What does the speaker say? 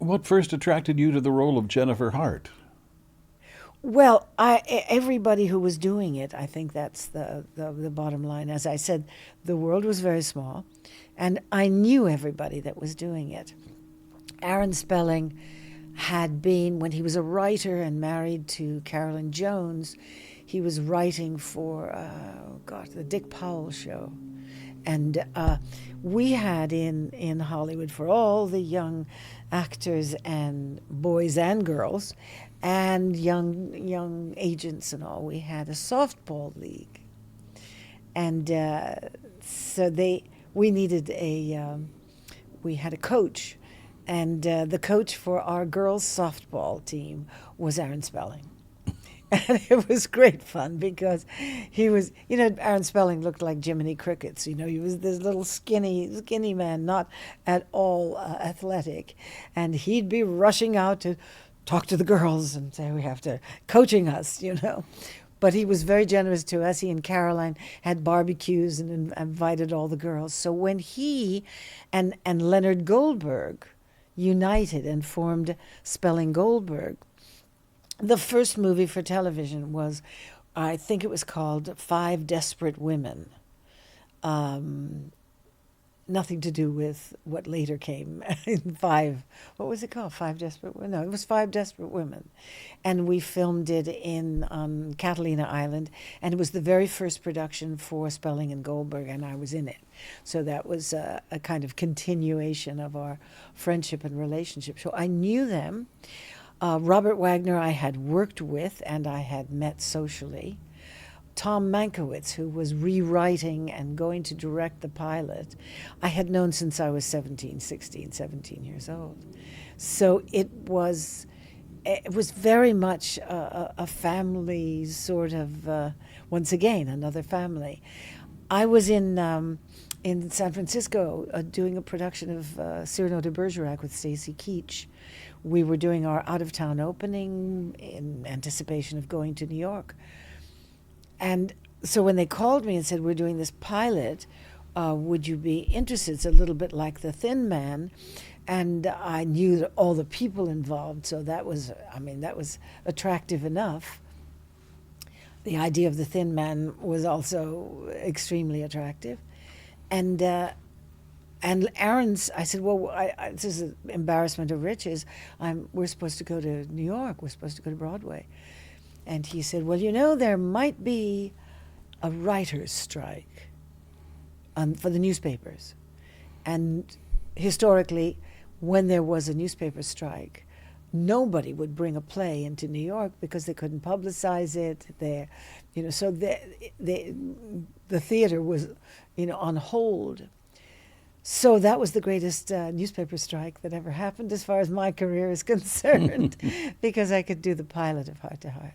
What first attracted you to the role of Jennifer Hart? Well, everybody who was doing it, I think that's the bottom line. As I said, the world was very small, and I knew everybody that was doing it. Aaron Spelling had been, when he was a writer and married to Carolyn Jones, he was writing for, the Dick Powell show. And we had in Hollywood, for all the young actors and boys and girls and young agents and all, we had a softball league. And so we needed we had a coach. And the coach for our girls' softball team was Aaron Spelling. And it was great fun because he was, Aaron Spelling looked like Jiminy Crickets. He was this little skinny man, not at all athletic. And he'd be rushing out to talk to the girls and say, we have to, coaching us. But he was very generous to us. He and Caroline had barbecues and invited all the girls. So when he and Leonard Goldberg united and formed Spelling Goldberg, the first movie for television was, I think it was called Five Desperate Women. Nothing to do with what later came in what was it called? Five Desperate Women? No, it was Five Desperate Women. And we filmed it in Catalina Island, and it was the very first production for Spelling and Goldberg, and I was in it. So that was a kind of continuation of our friendship and relationship. So I knew them. Robert Wagner I had worked with and I had met socially. Tom Mankiewicz, who was rewriting and going to direct the pilot, I had known since I was 17 years old. So it was very much a family sort of, once again, another family. I was in San Francisco doing a production of Cyrano de Bergerac with Stacy Keach. We were doing our out-of-town opening in anticipation of going to New York. And so when they called me and said, we're doing this pilot, would you be interested? It's a little bit like The Thin Man. And I knew that all the people involved, so that was attractive enough. The idea of The Thin Man was also extremely attractive. And Aaron's, I said, well, this is an embarrassment of riches. We're supposed to go to New York. We're supposed to go to Broadway. And he said, well, there might be a writer's strike for the newspapers. And historically, when there was a newspaper strike, nobody would bring a play into New York because they couldn't publicize it. So the theater was, on hold. So that was the greatest newspaper strike that ever happened as far as my career is concerned, because I could do the pilot of Heart to Heart.